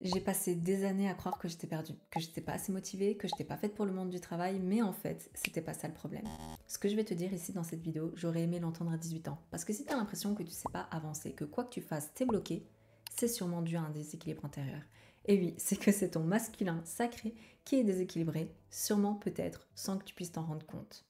J'ai passé des années à croire que j'étais perdue, que j'étais pas assez motivée, que j'étais pas faite pour le monde du travail, mais en fait, c'était pas ça le problème. Ce que je vais te dire ici dans cette vidéo, j'aurais aimé l'entendre à 18 ans. Parce que si tu as l'impression que tu sais pas avancer, que quoi que tu fasses, t'es bloqué, c'est sûrement dû à un déséquilibre intérieur. Et oui, c'est que c'est ton masculin sacré qui est déséquilibré, sûrement peut-être, sans que tu puisses t'en rendre compte.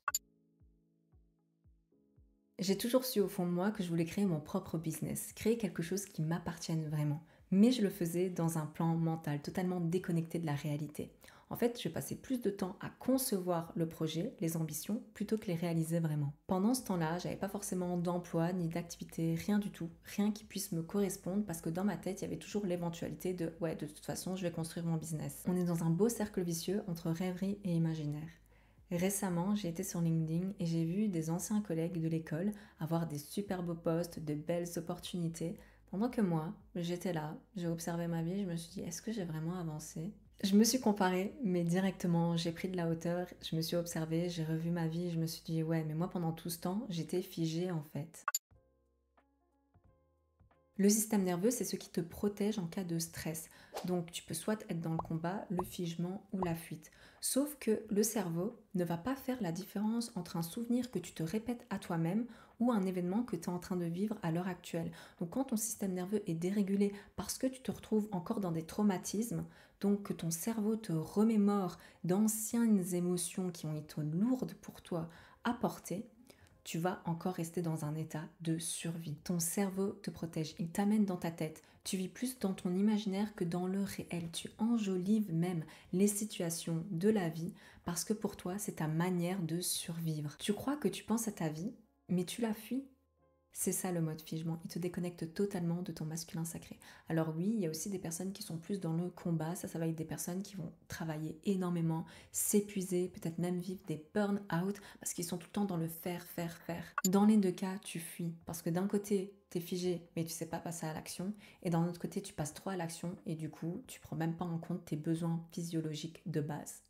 J'ai toujours su au fond de moi que je voulais créer mon propre business, créer quelque chose qui m'appartienne vraiment. Mais je le faisais dans un plan mental totalement déconnecté de la réalité. En fait, je passais plus de temps à concevoir le projet, les ambitions, plutôt que les réaliser vraiment. Pendant ce temps-là, j'avais pas forcément d'emploi ni d'activité, rien du tout, rien qui puisse me correspondre parce que dans ma tête, il y avait toujours l'éventualité de ouais, de toute façon, je vais construire mon business. On est dans un beau cercle vicieux entre rêverie et imaginaire. Récemment, j'ai été sur LinkedIn et j'ai vu des anciens collègues de l'école avoir des super beaux postes, de belles opportunités, pendant que moi, j'étais là, j'ai observé ma vie, je me suis dit, est-ce que j'ai vraiment avancé? Je me suis comparée, mais directement, j'ai pris de la hauteur, je me suis observée, j'ai revu ma vie, je me suis dit, ouais, mais moi pendant tout ce temps, j'étais figée en fait. Le système nerveux, c'est ce qui te protège en cas de stress. Donc, tu peux soit être dans le combat, le figement ou la fuite. Sauf que le cerveau ne va pas faire la différence entre un souvenir que tu te répètes à toi-même ou un événement que tu es en train de vivre à l'heure actuelle. Donc, quand ton système nerveux est dérégulé parce que tu te retrouves encore dans des traumatismes, donc que ton cerveau te remémore d'anciennes émotions qui ont été lourdes pour toi à porter, tu vas encore rester dans un état de survie. Ton cerveau te protège, il t'amène dans ta tête. Tu vis plus dans ton imaginaire que dans le réel. Tu enjolives même les situations de la vie parce que pour toi, c'est ta manière de survivre. Tu crois que tu penses à ta vie, mais tu la fuis. C'est ça le mode figement, il te déconnecte totalement de ton masculin sacré. Alors oui, il y a aussi des personnes qui sont plus dans le combat, ça va être des personnes qui vont travailler énormément, s'épuiser, peut-être même vivre des burn-out parce qu'ils sont tout le temps dans le faire, faire, faire. Dans les deux cas, tu fuis parce que d'un côté, t'es figé mais tu sais pas passer à l'action et d'un autre côté, tu passes trop à l'action et du coup, tu prends même pas en compte tes besoins physiologiques de base.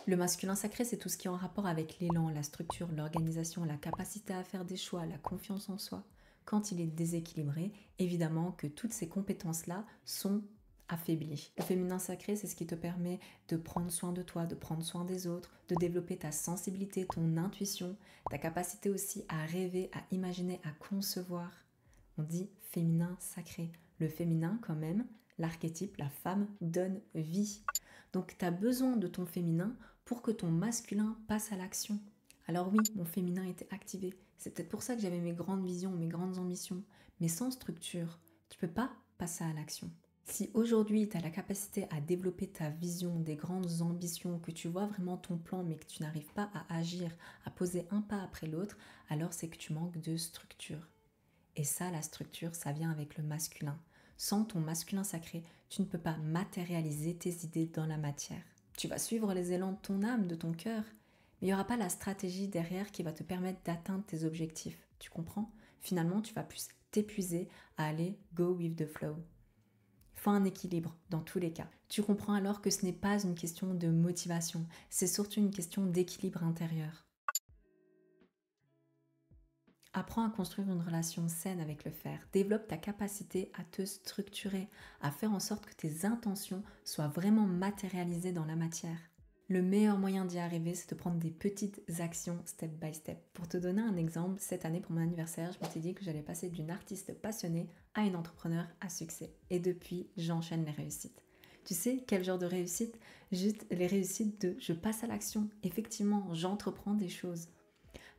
Le masculin sacré, c'est tout ce qui est en rapport avec l'élan, la structure, l'organisation, la capacité à faire des choix, la confiance en soi. Quand il est déséquilibré, évidemment que toutes ces compétences-là sont affaiblies. Le féminin sacré, c'est ce qui te permet de prendre soin de toi, de prendre soin des autres, de développer ta sensibilité, ton intuition, ta capacité aussi à rêver, à imaginer, à concevoir. On dit féminin sacré. Le féminin, quand même, l'archétype, la femme, donne vie. Donc tu as besoin de ton féminin pour que ton masculin passe à l'action. Alors oui, mon féminin était activé. C'est peut-être pour ça que j'avais mes grandes visions, mes grandes ambitions. Mais sans structure, tu peux pas passer à l'action. Si aujourd'hui tu as la capacité à développer ta vision, des grandes ambitions, que tu vois vraiment ton plan mais que tu n'arrives pas à agir, à poser un pas après l'autre, alors c'est que tu manques de structure. Et ça, la structure, ça vient avec le masculin. Sans ton masculin sacré, tu ne peux pas matérialiser tes idées dans la matière. Tu vas suivre les élans de ton âme, de ton cœur, mais il n'y aura pas la stratégie derrière qui va te permettre d'atteindre tes objectifs. Tu comprends? Finalement, tu vas plus t'épuiser à aller go with the flow. Il faut un équilibre dans tous les cas. Tu comprends alors que ce n'est pas une question de motivation, c'est surtout une question d'équilibre intérieur. Apprends à construire une relation saine avec le faire. Développe ta capacité à te structurer, à faire en sorte que tes intentions soient vraiment matérialisées dans la matière. Le meilleur moyen d'y arriver, c'est de prendre des petites actions step by step. Pour te donner un exemple, cette année pour mon anniversaire, je m'étais dit que j'allais passer d'une artiste passionnée à une entrepreneur à succès. Et depuis, j'enchaîne les réussites. Tu sais quel genre de réussite? Juste les réussites de je passe à l'action. Effectivement, j'entreprends des choses.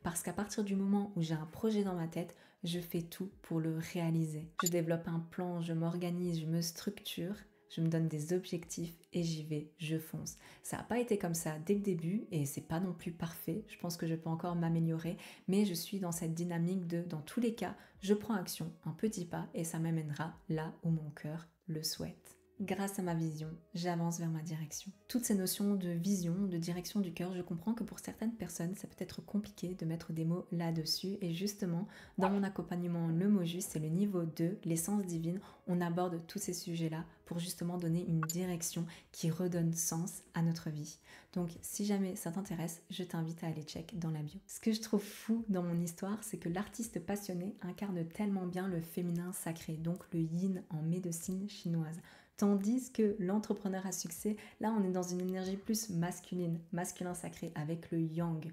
Parce qu'à partir du moment où j'ai un projet dans ma tête, je fais tout pour le réaliser. Je développe un plan, je m'organise, je me structure, je me donne des objectifs et j'y vais, je fonce. Ça n'a pas été comme ça dès le début et c'est pas non plus parfait. Je pense que je peux encore m'améliorer, mais je suis dans cette dynamique de, dans tous les cas, je prends action, un petit pas et ça m'amènera là où mon cœur le souhaite. grâce à ma vision, j'avance vers ma direction. Toutes ces notions de vision, de direction du cœur, je comprends que pour certaines personnes, ça peut être compliqué de mettre des mots là-dessus. Et justement, dans mon accompagnement Le mot juste, c'est le niveau 2, l'essence divine, on aborde tous ces sujets-là pour justement donner une direction qui redonne sens à notre vie. Donc si jamais ça t'intéresse, je t'invite à aller check dans la bio. Ce que je trouve fou dans mon histoire, c'est que l'artiste passionné incarne tellement bien le féminin sacré, donc le yin en médecine chinoise. Tandis que l'entrepreneur à succès, là on est dans une énergie plus masculine, masculin sacré, avec le yang,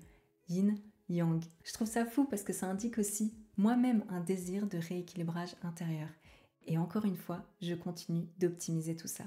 yin, yang. Je trouve ça fou parce que ça indique aussi moi-même un désir de rééquilibrage intérieur. Et encore une fois, je continue d'optimiser tout ça.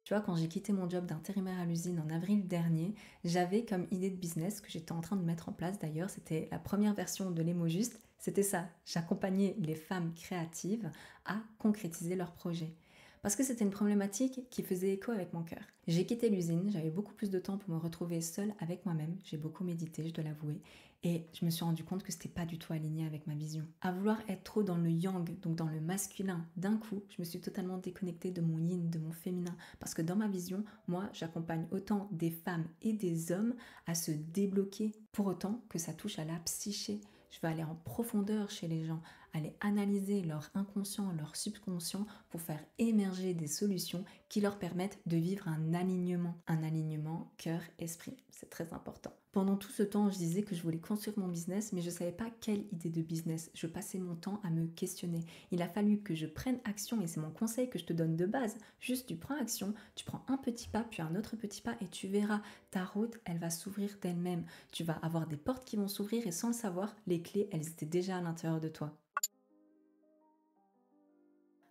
Tu vois, quand j'ai quitté mon job d'intérimaire à l'usine en avril dernier, j'avais comme idée de business que j'étais en train de mettre en place d'ailleurs, c'était la première version de l'Emo Juste, c'était ça, j'accompagnais les femmes créatives à concrétiser leurs projets. Parce que c'était une problématique qui faisait écho avec mon cœur. J'ai quitté l'usine, j'avais beaucoup plus de temps pour me retrouver seule avec moi-même, j'ai beaucoup médité, je dois l'avouer, et je me suis rendu compte que c'était pas du tout aligné avec ma vision. À vouloir être trop dans le yang, donc dans le masculin, d'un coup, je me suis totalement déconnectée de mon yin, de mon féminin. Parce que dans ma vision, moi, j'accompagne autant des femmes et des hommes à se débloquer, pour autant que ça touche à la psyché. Je vais aller en profondeur chez les gens, aller analyser leur inconscient, leur subconscient pour faire émerger des solutions qui leur permettent de vivre un alignement cœur-esprit. C'est très important. Pendant tout ce temps, je disais que je voulais construire mon business, mais je ne savais pas quelle idée de business. Je passais mon temps à me questionner. Il a fallu que je prenne action, et c'est mon conseil que je te donne de base. Juste, tu prends action, tu prends un petit pas, puis un autre petit pas, et tu verras, ta route, elle va s'ouvrir d'elle-même. Tu vas avoir des portes qui vont s'ouvrir, et sans le savoir, les clés, elles étaient déjà à l'intérieur de toi.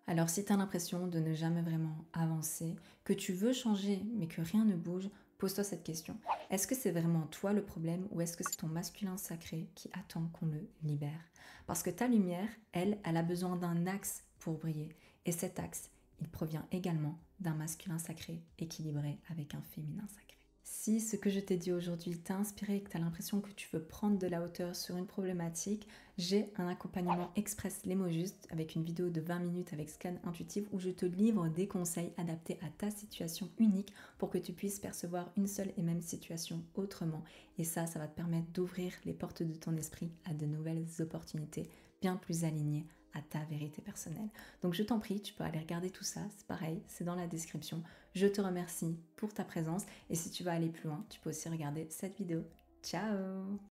Alors si tu as l'impression de ne jamais vraiment avancer, que tu veux changer mais que rien ne bouge, pose-toi cette question. Est-ce que c'est vraiment toi le problème ou est-ce que c'est ton masculin sacré qui attend qu'on le libère? Parce que ta lumière, elle a besoin d'un axe pour briller. Et cet axe, il provient également d'un masculin sacré équilibré avec un féminin sacré. Si ce que je t'ai dit aujourd'hui t'a inspiré et que tu as l'impression que tu veux prendre de la hauteur sur une problématique, j'ai un accompagnement express Les mots justes avec une vidéo de 20 minutes avec scan intuitif où je te livre des conseils adaptés à ta situation unique pour que tu puisses percevoir une seule et même situation autrement. Et ça va te permettre d'ouvrir les portes de ton esprit à de nouvelles opportunités bien plus alignées à ta vérité personnelle. Donc je t'en prie, tu peux aller regarder tout ça, c'est pareil, c'est dans la description. Je te remercie pour ta présence et si tu veux aller plus loin, tu peux aussi regarder cette vidéo. Ciao!